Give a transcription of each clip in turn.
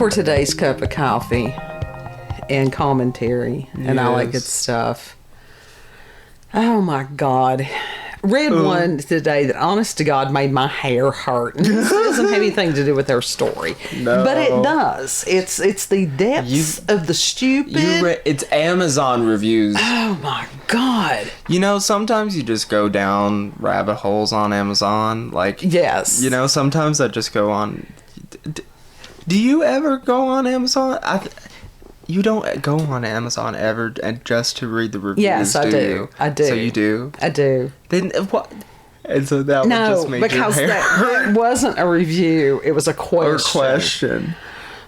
for today's cup of coffee and commentary and all that good stuff. Oh my God. Read one today that, honest to God, made my hair hurt. And this doesn't have anything to do with their story. No. But it does. It's the depths of the stupid. It's Amazon reviews. Oh my God. You know, sometimes you just go down rabbit holes on Amazon. Like, yes. You know, sometimes I just go on. Do you ever go on Amazon? You don't go on Amazon ever and just to read the reviews, yes, I do. You? I do. So you do? I do. Then what? And so that would just make your hair that wasn't a review. It was a question.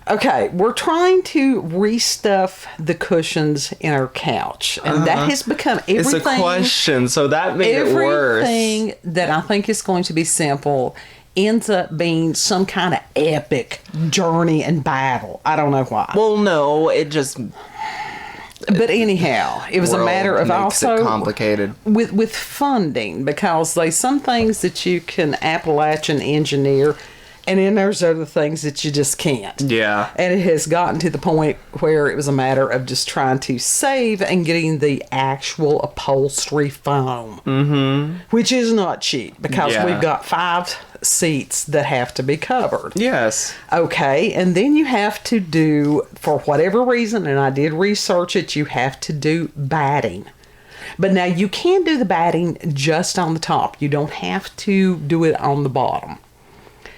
Okay, we're trying to restuff the cushions in our couch, and that has become everything. It's a question, so that made it worse. Everything that I think is going to be simple ends up being some kind of epic journey and battle. I don't know why. Well, no, it just... But anyhow, it was a matter of also... It complicated. With funding, because there's some things that you can Appalachian engineer, and then there's other things that you just can't. Yeah. And it has gotten to the point where it was a matter of just trying to save and getting the actual upholstery foam. Mm-hmm. Which is not cheap, because we've got 5 seats that have to be covered. Yes. Okay, and then you have to do, for whatever reason, and I did research it, you have to do batting. But now you can do the batting just on the top. You don't have to do it on the bottom.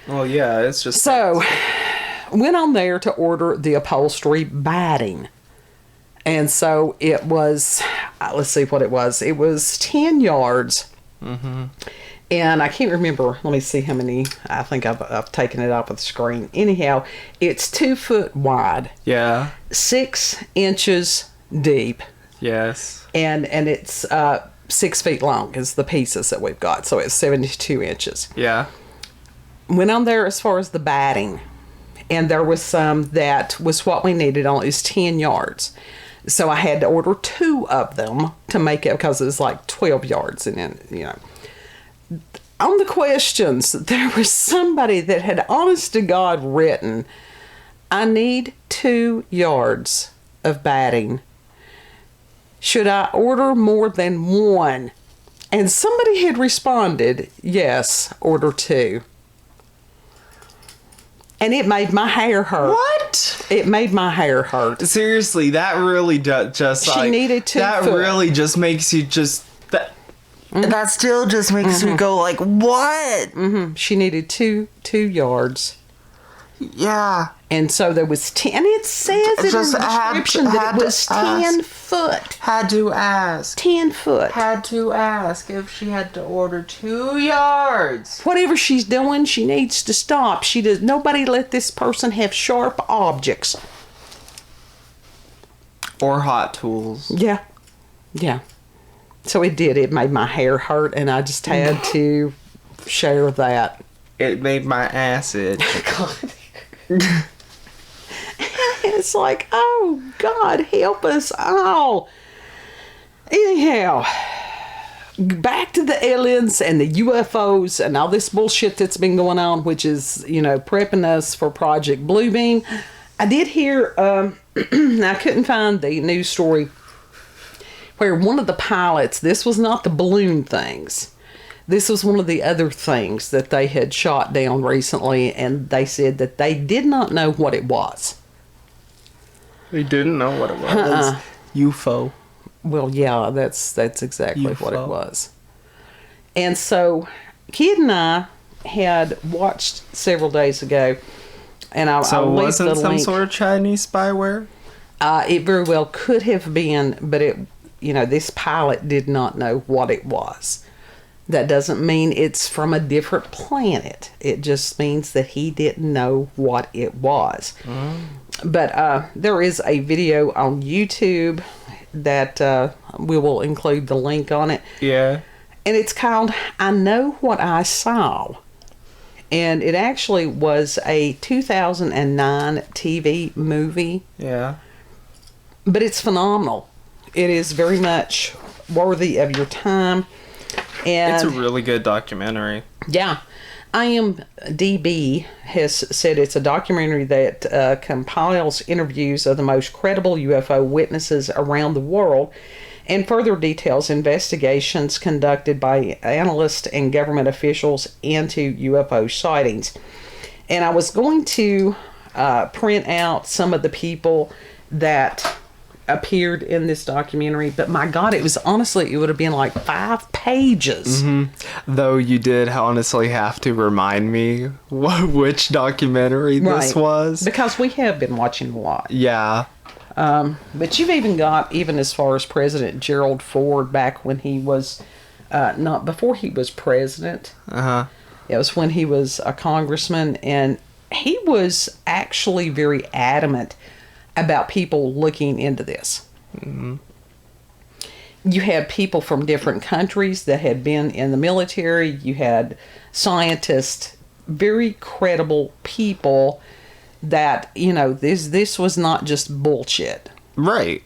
Well, yeah, it's just... So, went on there to order the upholstery batting. And so it was, let's see what it was. It was 10 yards. Mm-hmm. And I can't remember. Let me see how many. I think I've taken it off of the screen. Anyhow, it's 2 foot wide. Yeah. 6 inches deep. Yes. And it's 6 feet long is the pieces that we've got. So it's 72 inches. Yeah. Went on there as far as the batting. And there was some that was what we needed on. It was 10 yards. So I had to order 2 of them to make it, because it was like 12 yards. And then, you know. On the questions, there was somebody that had, honest to God, written, I need 2 yards of batting. Should I order more than 1? And somebody had responded, yes, order 2. And it made my hair hurt. What? It made my hair hurt. Seriously, that really just She needed 2 That foot. really just makes you just... That still just makes me go like, what? Mm-hmm. She needed 2 yards. Yeah. And so there was 10. And it says in the description that it was 10 foot. Had to ask. 10 foot. Had to ask if she had to order 2 yards. Whatever she's doing, she needs to stop. Nobody let this person have sharp objects. Or hot tools. Yeah. Yeah. So it did. It made my hair hurt, and I just had to share that. It made my ass itch. It's like, oh, God, help us all. Anyhow, back to the aliens and the UFOs and all this bullshit that's been going on, which is, prepping us for Project Bluebeam. I did hear, I couldn't find the news story, where one of the pilots, this was not the balloon things. This was one of the other things that they had shot down recently, and they said that they did not know what it was. They didn't know what it was. It was UFO. Well, yeah, that's exactly UFO. What it was. And so, Kid and I had watched several days ago, and I'll leave the link. Some sort of Chinese spyware? It very well could have been, but this pilot did not know what it was. That doesn't mean it's from a different planet. It just means that he didn't know what it was. Mm. But there is a video on YouTube that we will include the link on it. Yeah. And it's called I Know What I Saw. And it actually was a 2009 TV movie. Yeah. But it's phenomenal. It is very much worthy of your time. And it's a really good documentary. Yeah. IMDb has said it's a documentary that compiles interviews of the most credible UFO witnesses around the world and further details investigations conducted by analysts and government officials into UFO sightings. And I was going to print out some of the people that appeared in this documentary, but my God, it would have been like 5 pages. Though you did honestly have to remind me which documentary this was. Because we have been watching a lot. Yeah. But you've even got, even as far as President Gerald Ford, back when he was, not before he was president. It was when he was a congressman, and he was actually very adamant about people looking into this. You had people from different countries that had been in the military. You had scientists, very credible people that, this was not just bullshit. Right.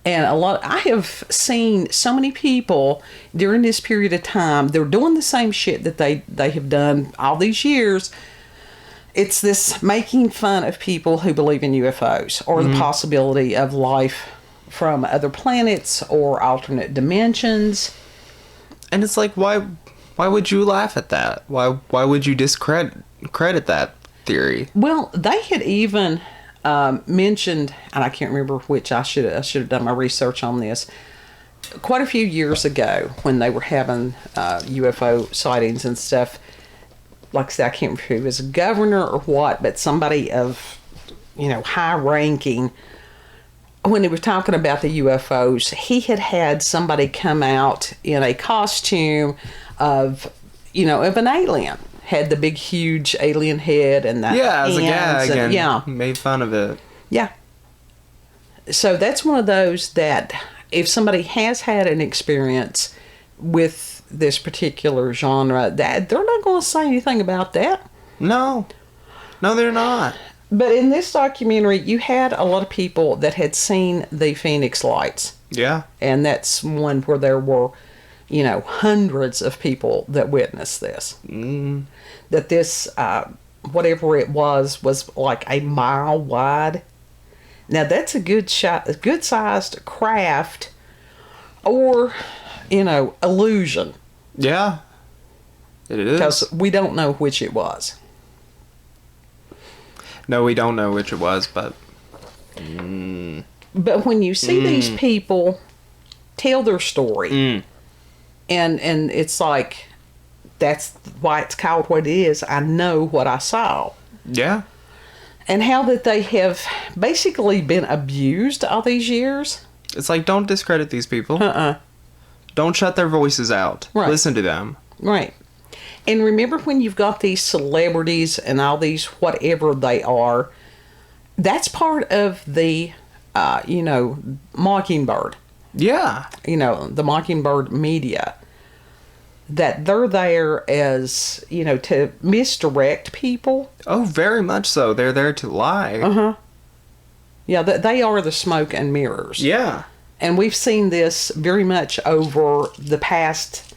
And I have seen so many people during this period of time, they're doing the same shit that they have done all these years. It's this making fun of people who believe in UFOs or the possibility of life from other planets or alternate dimensions. And it's like, why would you laugh at that? Why would you discredit that theory? Well, they had even mentioned, and I can't remember which, I should have done my research on this, quite a few years ago when they were having UFO sightings and stuff. Like I said, I can't remember if he was a governor or what, but somebody of, high ranking, when he was talking about the UFOs, he had somebody come out in a costume of an alien. Had the big, huge alien head and the as a gag, and made fun of it. Yeah. So that's one of those that if somebody has had an experience with this particular genre, that they're not going to say anything about that. No, they're not. But in this documentary, you had a lot of people that had seen the Phoenix Lights. Yeah. And that's one where there were, hundreds of people that witnessed this. That this, whatever it was like a mile wide. Now that's a good sized craft or, illusion. Yeah, it is. Because we don't know which it was. No, we don't know which it was, but... But when you see these people tell their story, and it's like, that's why it's called what it is, I know what I saw. Yeah. And how that they have basically been abused all these years. It's like, don't discredit these people. Don't shut their voices out. Right. Listen to them. Right. And remember when you've got these celebrities and all these whatever they are, that's part of the, Mockingbird. Yeah. The Mockingbird media. That they're there as, to misdirect people. Oh, very much so. They're there to lie. Yeah, they are the smoke and mirrors. Yeah. And we've seen this very much over the past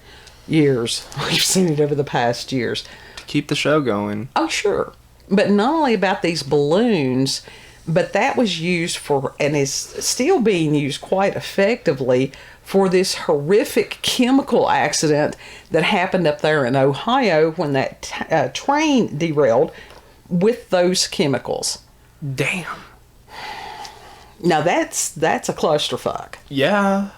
years. We've seen it over the past years. To keep the show going. Oh, sure. But not only about these balloons, but that was used for, and is still being used quite effectively, for this horrific chemical accident that happened up there in Ohio when that train derailed with those chemicals. Damn. Now that's a clusterfuck. Yeah.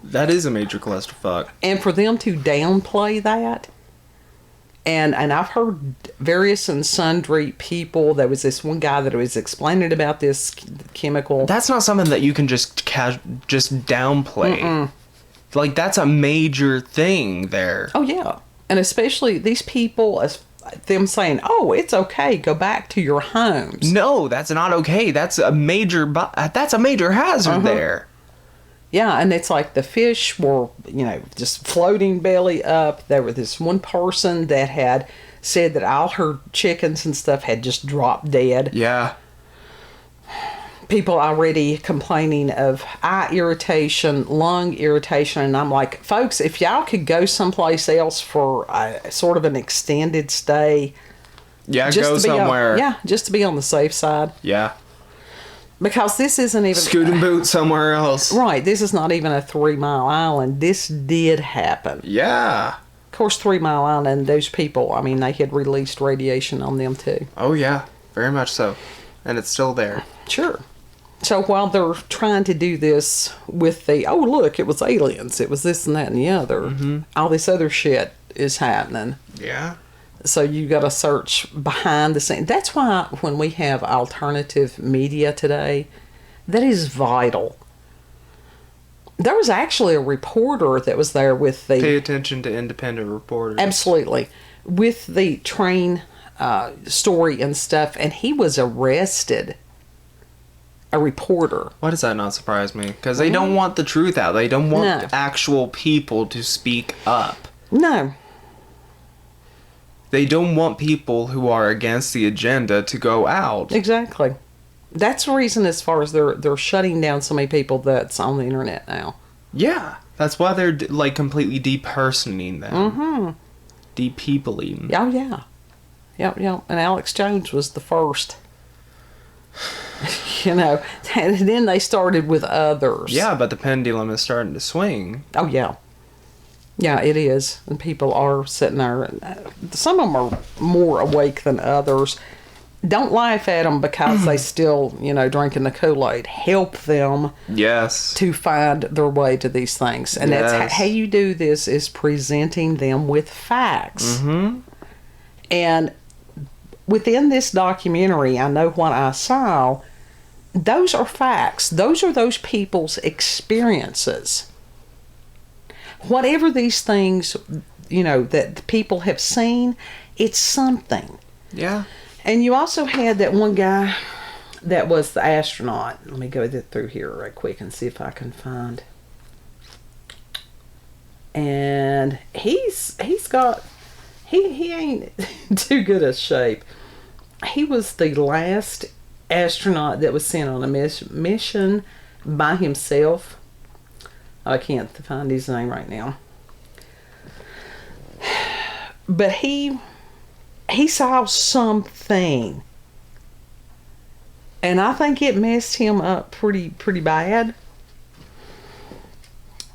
That is a major clusterfuck. And for them to downplay that, and I've heard various and sundry people, there was this one guy that was explaining about this chemical. That's not something that you can just downplay. Like, that's a major thing there. Oh, yeah. And especially these people, as them saying, oh, it's okay, go back to your homes. No, that's not okay. That's a major hazard there. Yeah, and it's like the fish were, just floating belly up. There was this one person that had said that all her chickens and stuff had just dropped dead. Yeah. people already complaining of eye irritation, lung irritation, and I'm like, folks, if y'all could go someplace else for a, sort of an extended stay, Yeah, go somewhere. just to be on the safe side. Yeah. Because this isn't even... Scooting boot somewhere else. Right, this is not even a 3 Mile Island. This did happen. Yeah. Of course, 3 Mile Island, those people, I mean, they had released radiation on them too. Oh, yeah. Very much so. And it's still there. Sure. So while they're trying to do this with the, oh, look, it was aliens, it was this and that and the other, all this other shit is happening. Yeah. So you got to search behind the scenes. That's why when we have alternative media today, that is vital. There was actually a reporter that was there with the... Pay attention to independent reporters. Absolutely. With the train story and stuff, and he was arrested. A reporter. Why does that not surprise me? Because they don't want the truth out. They don't want No. actual people to speak up. No. They don't want people who are against the agenda to go out. Exactly. That's the reason as far as they're shutting down so many people that's on the internet now. Yeah. That's why they're like completely depersoning them. Mm-hmm. De-peopling. Oh, yeah. Yep. And Alex Jones was the first. You know, and then they started with others. Yeah, but the pendulum is starting to swing. Oh, yeah. Yeah, it is. And people are sitting there. And some of them are more awake than others. Don't laugh at them because they still, you know, drinking the Kool-Aid. Help them Yes. to find their way to these things. And that's how you do this, is presenting them with facts. Mm-hmm. And within this documentary, I know what I saw, those are facts. Those are those people's experiences. Whatever these things, you know, that people have seen, it's something. Yeah. And you also had that one guy that was the astronaut. Let me go through here right quick and see if I can find. And he ain't too good a shape. He was the last astronaut that was sent on a mission by himself. I can't find his name right now. But he saw something. And I think it messed him up pretty bad.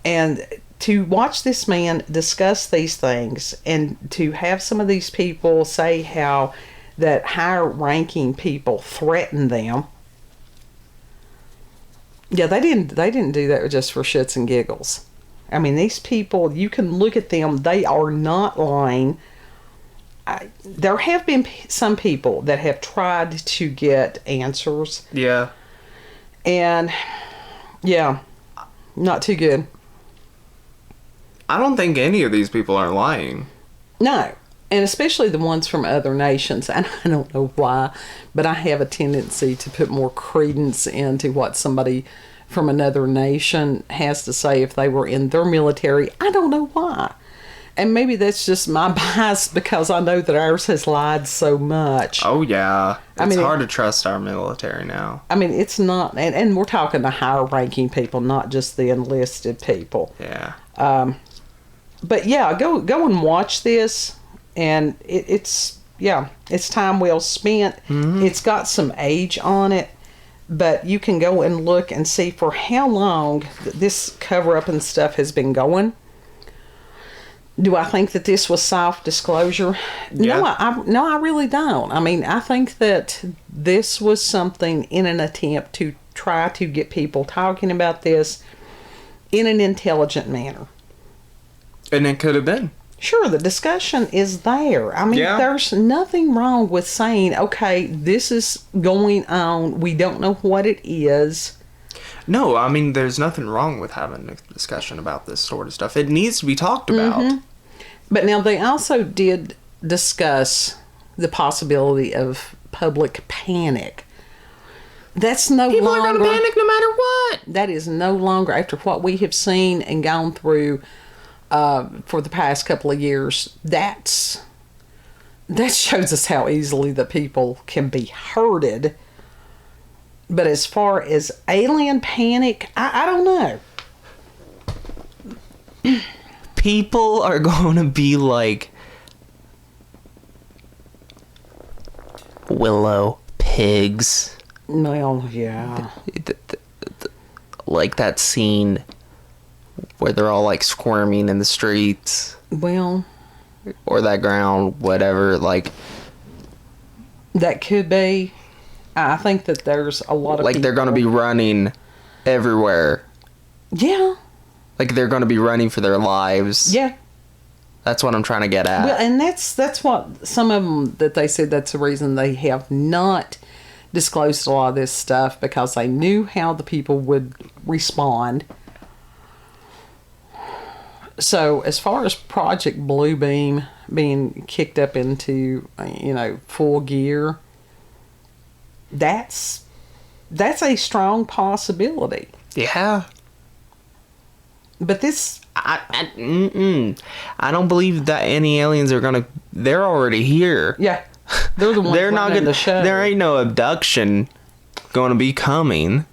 And to watch this man discuss these things, and to have some of these people say how that higher ranking people threaten them. Yeah, they didn't do that just for shits and giggles. I mean, these people, you can look at them, they are not lying. There have been some people that have tried to get answers. Yeah. And, yeah, not too good. I don't think any of these people are lying. No. And especially the ones from other nations. And I don't know why, but I have a tendency to put more credence into what somebody from another nation has to say if they were in their military. I don't know why. And maybe that's just my bias because I know that ours has lied so much. Oh, yeah. It's mean, hard to trust our military now. I mean, it's not, and we're talking the higher ranking people, not just the enlisted people. Yeah. But yeah, go and watch this, and it's time well spent. Mm-hmm. It's got some age on it, but you can go and look and see for how long this cover-up and stuff has been going. Do I think that this was self-disclosure? Yeah. No, I really don't. I mean, I think that this was something in an attempt to try to get people talking about this in an intelligent manner. And it could have been. Sure, the discussion is there. I mean, There's nothing wrong with saying, okay, this is going on. We don't know what it is. No, I mean, there's nothing wrong with having a discussion about this sort of stuff. It needs to be talked about. Mm-hmm. But now they also did discuss the possibility of public panic. That's no longer... People are going to panic no matter what. That is no longer, after what we have seen and gone through for the past couple of years, that shows us how easily the people can be hurted. But as far as alien panic, I don't know. People are going to be like willow pigs. Well, yeah. Like that scene where they're all like squirming in the streets. Well, or that ground, whatever, like that could be. I think that there's a lot of like people, they're going to be running everywhere. Yeah. Like they're going to be running for their lives. Yeah. That's what I'm trying to get at. Well, and that's what some of them that they said that's the reason they have not disclosed a lot of this stuff, because they knew how the people would respond. So as far as Project Bluebeam being kicked up into, full gear, that's a strong possibility. Yeah. But this... I don't believe that any aliens are gonna... They're already here. Yeah. They're the ones they're not running gonna, the show. There ain't no abduction gonna be coming.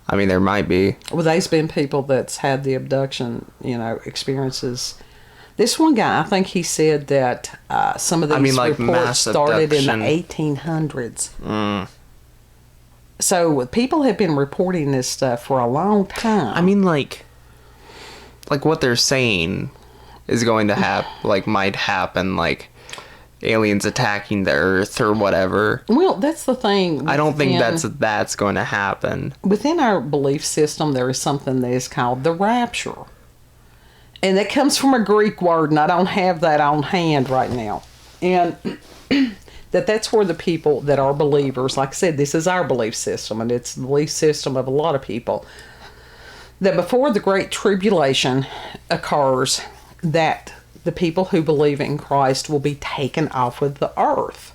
I mean, there might be. Well, there's been people that's had the abduction, experiences. This one guy, I think he said that some of these reports started in the 1800s. So people have been reporting this stuff for a long time. I mean, like what they're saying is going to happen, might happen, aliens attacking the Earth or whatever. Well, that's the thing. I don't think that's going to happen. Within our belief system, there is something that is called the rapture. And that comes from a Greek word, and I don't have that on hand right now. And that's where the people that are believers, like I said, this is our belief system, and it's the belief system of a lot of people, that before the Great Tribulation occurs, that the people who believe in Christ will be taken off of the earth.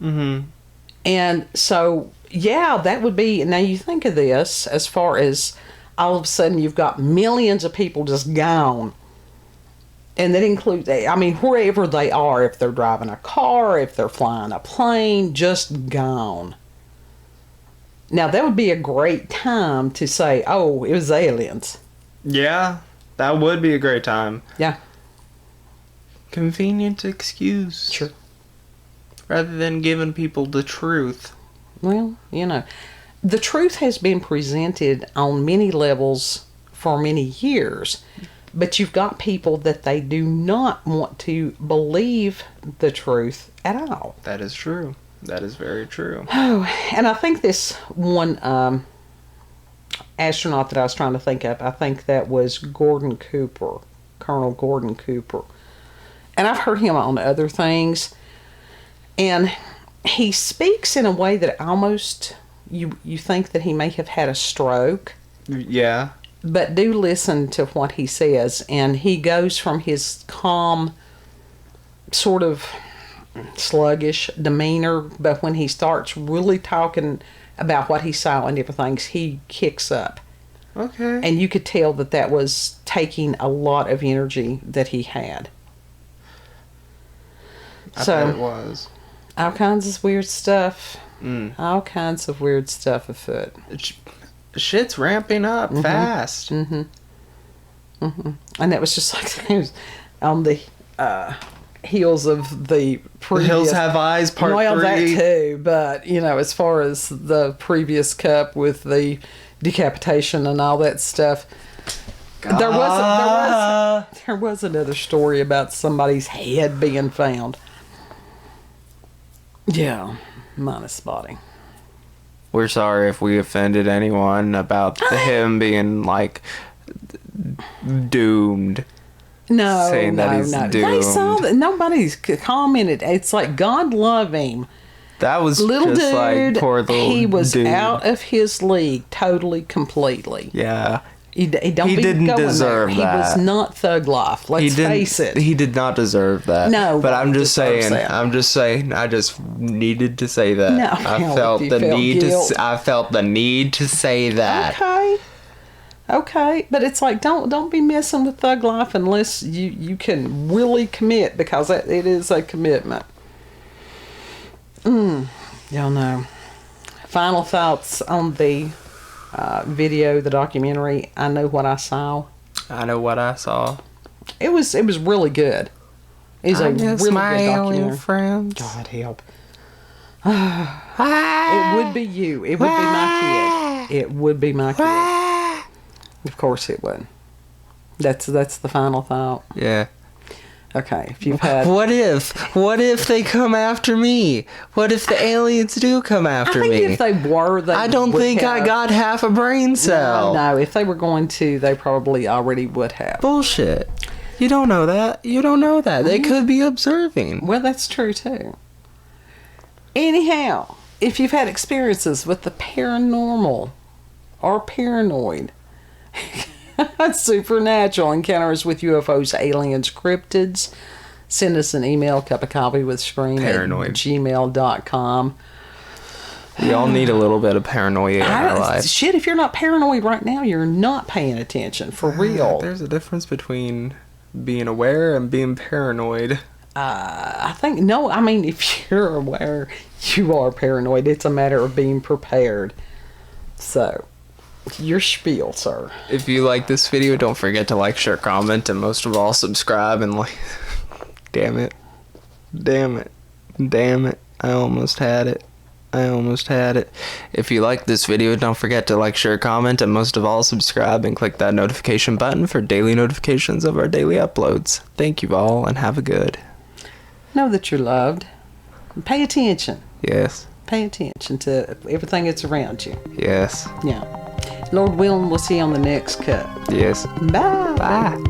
Mm-hmm. And so, yeah, that would be... Now, you think of this as far as all of a sudden you've got millions of people just gone. And that includes, wherever they are, if they're driving a car, if they're flying a plane, just gone. Now, that would be a great time to say, oh, it was aliens. Yeah, that would be a great time. Yeah. Convenient excuse. Sure. Rather than giving people the truth. Well, the truth has been presented on many levels for many years, but you've got people that they do not want to believe the truth at all. That is true. That is very true. Oh, and I think this one astronaut that I was trying to think of, I think that was Colonel Gordon Cooper. And I've heard him on other things, and he speaks in a way that almost you think that he may have had a stroke. Yeah. But do listen to what he says, and he goes from his calm, sort of sluggish demeanor, but when he starts really talking about what he saw and different things, he kicks up. Okay. And you could tell that was taking a lot of energy that he had. I bet it was. All kinds of weird stuff. All kinds of weird stuff afoot. Shit's ramping up fast. Mm-hmm. Mm-hmm. And that was just like it was on the heels of the previous... The Hills Have Eyes Part 3. Well, that too, but, as far as the previous cup with the decapitation and all that stuff, there was another story about somebody's head being found. Yeah, minus body. We're sorry if we offended anyone about him being, doomed. No, saying that he's no. doomed. They saw that. Nobody's commented. It's like, God love him. That was little just dude, poor little he was dude. Out of his league, totally, completely. Yeah. He didn't deserve that. He was not thug life. Let's face it. He did not deserve that. No, but I'm just saying. I just needed to say that. No, I felt the need to say that. Okay, but it's like don't be messing with thug life unless you can really commit, because it is a commitment. Y'all know. Final thoughts on the video, the documentary. I Know What I Saw. I Know What I Saw. It was really good. It's a really good documentary. Friends. God help. It would be you. It would be my kid. It would be my kid. Of course it would. That's the final thought. Yeah. Okay, if you've had... What if they come after me? What if the aliens do come after me? I think if they were, they I don't think I got half a brain cell. No, if they were going to, they probably already would have. Bullshit. You don't know that. You don't know that. They could be observing. Well, that's true, too. Anyhow, if you've had experiences with the paranormal or paranoid, supernatural encounters with UFOs, aliens, cryptids, send us an email, cupofcoffeewithscream Paranoid. at gmail.com. We all need a little bit of paranoia in our life. Shit, if you're not paranoid right now, you're not paying attention, for real. There's a difference between being aware and being paranoid. I think, no, I mean, if you're aware, you are paranoid. It's a matter of being prepared. So, your spiel, sir. If you like this video, don't forget to like, share, comment, and most of all, subscribe and like... Damn it. Damn it. Damn it. I almost had it. I almost had it. If you like this video, don't forget to like, share, comment, and most of all, subscribe and click that notification button for daily notifications of our daily uploads. Thank you all, and have a good. Know that you're loved. Pay attention. Yes. Pay attention to everything that's around you. Yes. Yeah. Lord willing, we'll see you on the next cut. Yes. Bye. Bye.